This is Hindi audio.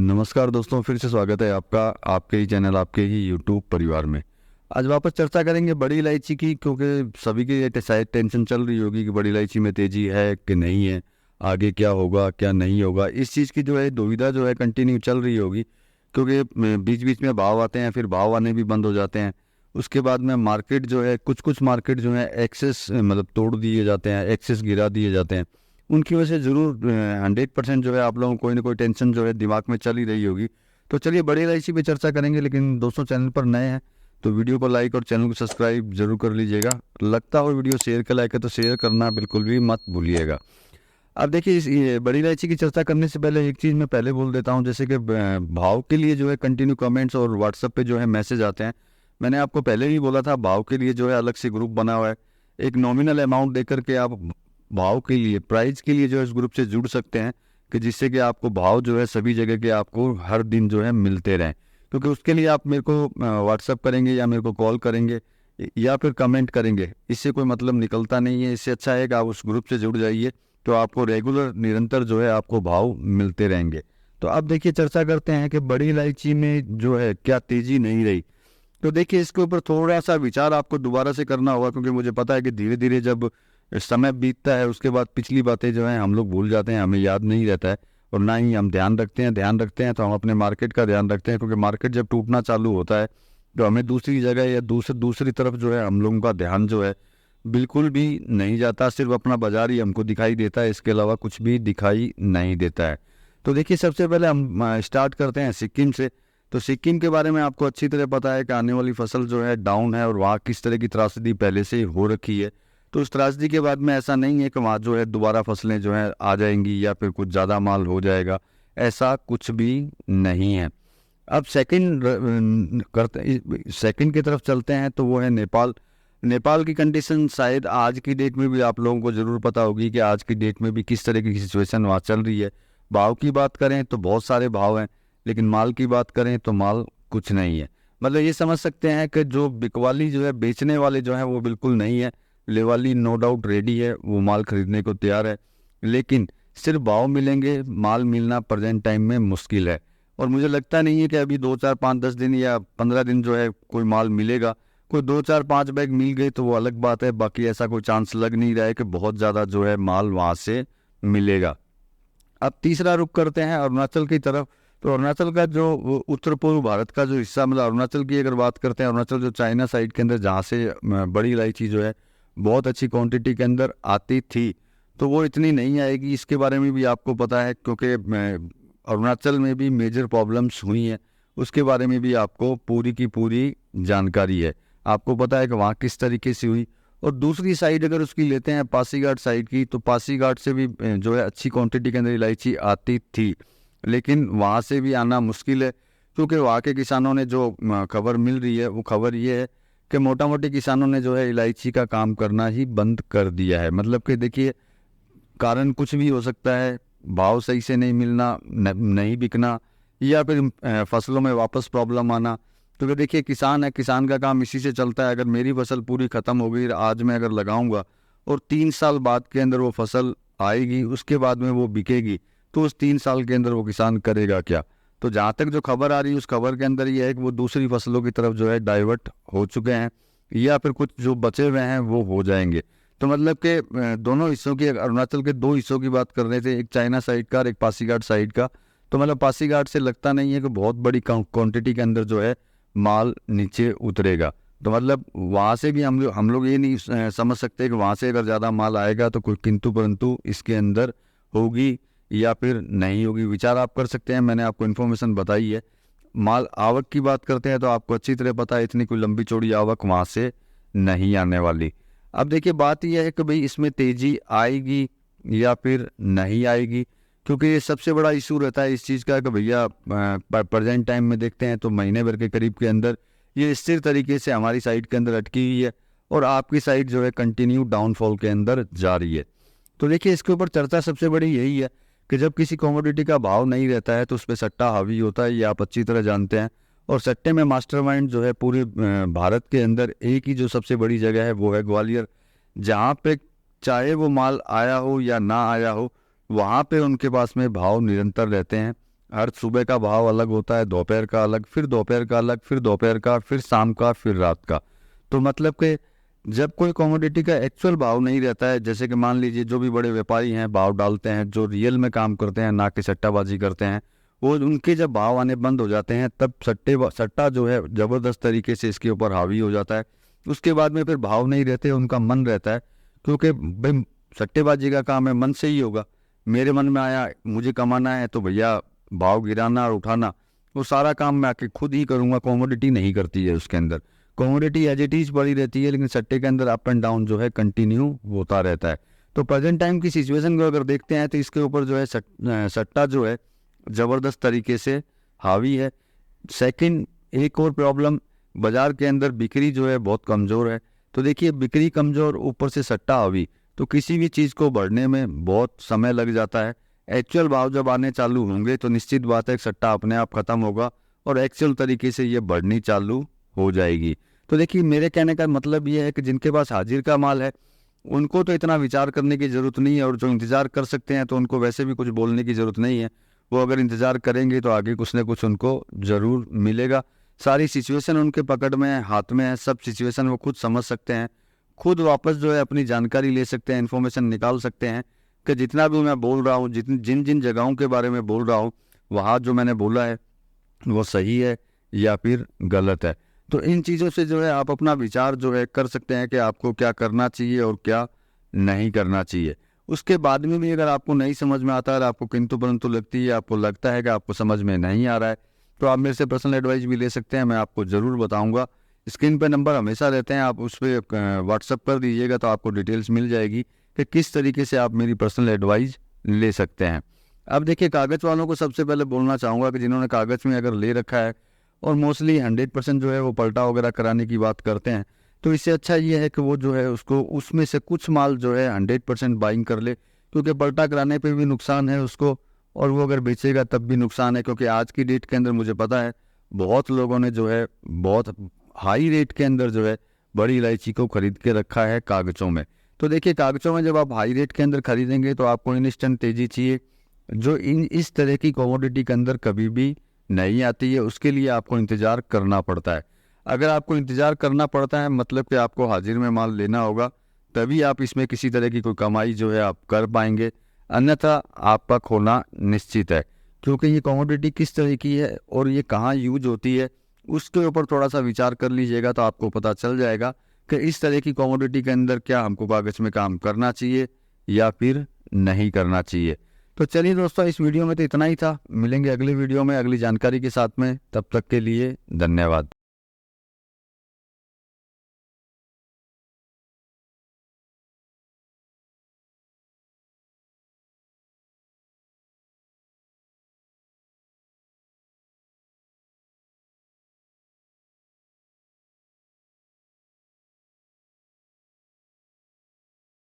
नमस्कार दोस्तों, फिर से स्वागत है आपका आपके ही चैनल, आपके ही यूट्यूब परिवार में। आज वापस चर्चा करेंगे बड़ी इलायची की, क्योंकि सभी की ये शायद टेंशन चल रही होगी कि बड़ी इलायची में तेज़ी है कि नहीं है, आगे क्या होगा क्या नहीं होगा। इस चीज़ की जो है दुविधा जो है कंटिन्यू चल रही होगी, क्योंकि बीच बीच में भाव आते हैं, फिर भाव आने भी बंद हो जाते हैं। उसके बाद में मार्केट जो है, कुछ कुछ मार्केट जो है एक्सेस मतलब तोड़ दिए जाते हैं, एक्सेस गिरा दिए जाते हैं। उनकी वजह से ज़रूर 100% जो है आप लोगों को कोई ना कोई टेंशन जो है दिमाग में चल ही रही होगी। तो चलिए बड़ी इलायची पे चर्चा करेंगे, लेकिन दोस्तों चैनल पर नए हैं तो वीडियो को लाइक और चैनल को सब्सक्राइब जरूर कर लीजिएगा। लगता हो वीडियो शेयर का लायक है तो शेयर करना बिल्कुल भी मत भूलिएगा। अब देखिए, ये बड़ी इलायची की चर्चा करने से पहले एक चीज़ मैं पहले बोल देता हूँ, जैसे कि भाव के लिए जो है कंटिन्यू कमेंट्स और व्हाट्सएप पे जो है मैसेज आते हैं। मैंने आपको पहले ही बोला था, भाव के लिए जो है अलग से ग्रुप बना हुआ है। एक नॉमिनल अमाउंट देकर के आप भाव के लिए, प्राइस के लिए जो है इस ग्रुप से जुड़ सकते हैं, कि जिससे कि आपको भाव जो है सभी जगह के आपको हर दिन जो है मिलते रहें। क्योंकि उसके लिए आप मेरे को व्हाट्सअप करेंगे या मेरे को कॉल करेंगे या फिर कमेंट करेंगे, इससे कोई मतलब निकलता नहीं है। इससे अच्छा है कि आप उस ग्रुप से जुड़ जाइए, तो आपको रेगुलर निरंतर जो है आपको भाव मिलते रहेंगे। तो अब देखिए, चर्चा करते हैं कि बड़ी इलायची में जो है क्या तेज़ी नहीं रही। तो देखिए, इसके ऊपर थोड़ा सा विचार आपको दोबारा से करना होगा, क्योंकि मुझे पता है कि धीरे धीरे जब समय बीतता है उसके बाद पिछली बातें जो हैं हम लोग भूल जाते हैं, हमें याद नहीं रहता है। और ना ही हम ध्यान रखते हैं तो हम अपने मार्केट का ध्यान रखते हैं, क्योंकि मार्केट जब टूटना चालू होता है तो हमें दूसरी जगह या दूसरी तरफ जो है हम लोगों का ध्यान जो है बिल्कुल भी नहीं जाता। सिर्फ अपना बाजार ही हमको दिखाई देता है, इसके अलावा कुछ भी दिखाई नहीं देता है। तो देखिए, सबसे पहले हम स्टार्ट करते हैं सिक्किम से। तो सिक्किम के बारे में आपको अच्छी तरह पता है कि आने वाली फसल जो है डाउन है, और वहाँ किस तरह की त्रासदी पहले से ही हो रखी है। तो उस त्रासदी के बाद में ऐसा नहीं है कि वहाँ जो है दोबारा फसलें जो है आ जाएंगी या फिर कुछ ज़्यादा माल हो जाएगा, ऐसा कुछ भी नहीं है। अब सेकंड की तरफ चलते हैं, तो वो है नेपाल। नेपाल की कंडीशन शायद आज की डेट में भी आप लोगों को ज़रूर पता होगी कि आज की डेट में भी किस तरह की सिचुएशन वहाँ चल रही है। भाव की बात करें तो बहुत सारे भाव हैं, लेकिन माल की बात करें तो माल कुछ नहीं है। मतलब ये समझ सकते हैं कि जो बिकवाली जो है, बेचने वाले जो हैं वो बिल्कुल नहीं है। लेवाली नो डाउट रेडी है, वो माल खरीदने को तैयार है, लेकिन सिर्फ भाव मिलेंगे, माल मिलना प्रेजेंट टाइम में मुश्किल है। और मुझे लगता नहीं है कि अभी 2 4 5 10 दिन या 15 दिन जो है कोई माल मिलेगा। कोई 2 4 5 बैग मिल गई तो वो अलग बात है, बाकी ऐसा कोई चांस लग नहीं रहा है कि बहुत ज़्यादा जो है माल वहाँ से मिलेगा। अब तीसरा रुख करते हैं अरुणाचल की तरफ। तो अरुणाचल का जो उत्तर पूर्व भारत का जो हिस्सा, मतलब अरुणाचल की अगर बात करते हैं, अरुणाचल जो चाइना साइड के अंदर जहाँ से बड़ी इलायची जो है बहुत अच्छी क्वांटिटी के अंदर आती थी, तो वो इतनी नहीं आएगी। इसके बारे में भी आपको पता है, क्योंकि अरुणाचल में भी मेजर प्रॉब्लम्स हुई हैं, उसके बारे में भी आपको पूरी की पूरी जानकारी है। आपको पता है कि वहाँ किस तरीके से हुई। और दूसरी साइड अगर उसकी लेते हैं पासीघाट साइड की, तो पासीघाट से भी जो है अच्छी क्वांटिटी के अंदर इलायची आती थी, लेकिन वहाँ से भी आना मुश्किल है। क्योंकि वहाँ के किसानों ने जो खबर मिल रही है, वो खबर ये है कि मोटा मोटी किसानों ने जो है इलायची का काम करना ही बंद कर दिया है। मतलब कि देखिए, कारण कुछ भी हो सकता है, भाव सही से नहीं मिलना, नहीं बिकना, या फिर फसलों में वापस प्रॉब्लम आना। तो देखिए, किसान है, किसान का काम इसी से चलता है। अगर मेरी फसल पूरी ख़त्म हो गई, आज मैं अगर लगाऊंगा और 3 साल बाद के अंदर वो फसल आएगी, उसके बाद में वो बिकेगी, तो उस 3 साल के अंदर वो किसान करेगा क्या। तो जहाँ तक जो खबर आ रही है, उस खबर के अंदर ये है कि वो दूसरी फसलों की तरफ जो है डाइवर्ट हो चुके हैं, या फिर कुछ जो बचे हुए हैं वो हो जाएंगे। तो मतलब कि दोनों हिस्सों की, अरुणाचल के 2 हिस्सों की बात कर रहे थे, एक चाइना साइड का और एक पासीघाट साइड का। तो मतलब पासीघाट से लगता नहीं है कि बहुत बड़ी क्वांटिटी के अंदर जो है माल नीचे उतरेगा। तो मतलब वहाँ से भी हम लोग ये नहीं समझ सकते कि वहाँ से अगर ज़्यादा माल आएगा तो कोई किंतु परंतु इसके अंदर होगी या फिर नहीं होगी। विचार आप कर सकते हैं, मैंने आपको इन्फॉर्मेशन बताई है। माल आवक की बात करते हैं तो आपको अच्छी तरह पता है, इतनी कोई लंबी चौड़ी आवक वहाँ से नहीं आने वाली। अब देखिए, बात यह है कि भाई इसमें तेज़ी आएगी या फिर नहीं आएगी, क्योंकि ये सबसे बड़ा इशू रहता है इस चीज़ का कि भैया प्रेजेंट टाइम में देखते हैं तो महीने भर के करीब के अंदर ये स्थिर तरीके से हमारी साइड के अंदर अटकी हुई है, और आपकी साइड जो है कंटिन्यू डाउनफॉल के अंदर जा रही है। तो देखिए, इसके ऊपर चर्चा सबसे बड़ी यही है कि जब किसी कमोडिटी का भाव नहीं रहता है तो उस पर सट्टा हावी होता है, ये आप अच्छी तरह जानते हैं। और सट्टे में मास्टरमाइंड जो है पूरे भारत के अंदर एक ही जो सबसे बड़ी जगह है वो है ग्वालियर, जहाँ पे चाहे वो माल आया हो या ना आया हो, वहाँ पे उनके पास में भाव निरंतर रहते हैं। हर सुबह का भाव अलग होता है, दोपहर का अलग, फिर दोपहर का अलग, फिर दोपहर का, फिर शाम का, फिर रात का। तो मतलब कि जब कोई कमोडिटी का एक्चुअल भाव नहीं रहता है, जैसे कि मान लीजिए जो भी बड़े व्यापारी हैं भाव डालते हैं, जो रियल में काम करते हैं ना कि सट्टाबाजी करते हैं, वो उनके जब भाव आने बंद हो जाते हैं तब सट्टा जो है ज़बरदस्त तरीके से इसके ऊपर हावी हो जाता है। उसके बाद में फिर भाव नहीं रहते, उनका मन रहता है, क्योंकि भाई सट्टेबाजी का काम है, मन से ही होगा। मेरे मन में आया मुझे कमाना है तो भैया भाव गिराना और उठाना, वो सारा काम मैं आके खुद ही करूँगा। कमोडिटी नहीं करती है उसके अंदर, कमोडिटी एज इट इज पड़ी रहती है, लेकिन सट्टे के अंदर अप एंड डाउन जो है कंटिन्यू होता रहता है। तो प्रेजेंट टाइम की सिचुएशन को अगर देखते हैं तो इसके ऊपर जो है सट्टा जो है ज़बरदस्त तरीके से हावी है। सेकंड, एक और प्रॉब्लम, बाज़ार के अंदर बिक्री जो है बहुत कमज़ोर है। तो देखिए बिक्री कमज़ोर, ऊपर से सट्टा हावी, तो किसी भी चीज़ को बढ़ने में बहुत समय लग जाता है। एक्चुअल भाव जब आने चालू होंगे तो निश्चित बात है कि सट्टा अपने आप ख़त्म होगा और एक्चुअल तरीके से ये बढ़नी चालू हो जाएगी। तो देखिए मेरे कहने का मतलब ये है कि जिनके पास हाजिर का माल है उनको तो इतना विचार करने की ज़रूरत नहीं है, और जो इंतज़ार कर सकते हैं तो उनको वैसे भी कुछ बोलने की ज़रूरत नहीं है। वो अगर इंतज़ार करेंगे तो आगे कुछ ना कुछ उनको ज़रूर मिलेगा। सारी सिचुएशन उनके पकड़ में है, हाथ में है, सब सिचुएशन वो खुद समझ सकते हैं, खुद वापस जो है अपनी जानकारी ले सकते हैं, इन्फॉर्मेशन निकाल सकते हैं कि जितना भी मैं बोल रहा हूँ, जिन जिन जगहों के बारे में बोल रहा हूँ, वहाँ जो मैंने बोला है वो सही है या फिर गलत है। तो इन चीज़ों से जो है आप अपना विचार जो है कर सकते हैं कि आपको क्या करना चाहिए और क्या नहीं करना चाहिए। उसके बाद में भी अगर आपको नहीं समझ में आता है, आपको किंतु परंतु लगती है, आपको लगता है कि आपको समझ में नहीं आ रहा है, तो आप मेरे से पर्सनल एडवाइस भी ले सकते हैं, मैं आपको ज़रूर बताऊंगा। स्क्रीन पर नंबर हमेशा रहते हैं, आप उस पर व्हाट्सअप कर दीजिएगा तो आपको डिटेल्स मिल जाएगी कि किस तरीके से आप मेरी पर्सनल एडवाइस ले सकते हैं। अब देखिए कागज़ वालों को सबसे पहले बोलना चाहूँगा कि जिन्होंने कागज़ में अगर ले रखा है और मोस्टली 100% जो है वो पलटा वगैरह कराने की बात करते हैं, तो इससे अच्छा ये है कि वो जो है उसको उसमें से कुछ माल जो है 100% बाइंग कर ले, क्योंकि पलटा कराने पे भी नुकसान है उसको, और वो अगर बेचेगा तब भी नुकसान है। क्योंकि आज की डेट के अंदर मुझे पता है बहुत लोगों ने जो है बहुत हाई रेट के अंदर जो है बड़ी इलायची को खरीद के रखा है कागज़ों में। तो देखिए कागज़ों में जब आप हाई रेट के अंदर खरीदेंगे तो आपको इंस्टेंट तेज़ी चाहिए, जो इस तरह की कमोडिटी के अंदर कभी भी नहीं आती है। उसके लिए आपको इंतज़ार करना पड़ता है। अगर आपको इंतज़ार करना पड़ता है मतलब कि आपको हाजिर में माल लेना होगा, तभी आप इसमें किसी तरह की कोई कमाई जो है आप कर पाएंगे, अन्यथा आपका खोना निश्चित है। क्योंकि ये कमोडिटी किस तरह की है और ये कहाँ यूज होती है, उसके ऊपर थोड़ा सा विचार कर लीजिएगा तो आपको पता चल जाएगा कि इस तरह की कमोडिटी के अंदर क्या हमको कागज़ में काम करना चाहिए या फिर नहीं करना चाहिए। तो चलिए दोस्तों, इस वीडियो में तो इतना ही था। मिलेंगे अगले वीडियो में अगली जानकारी के साथ में, तब तक के लिए धन्यवाद।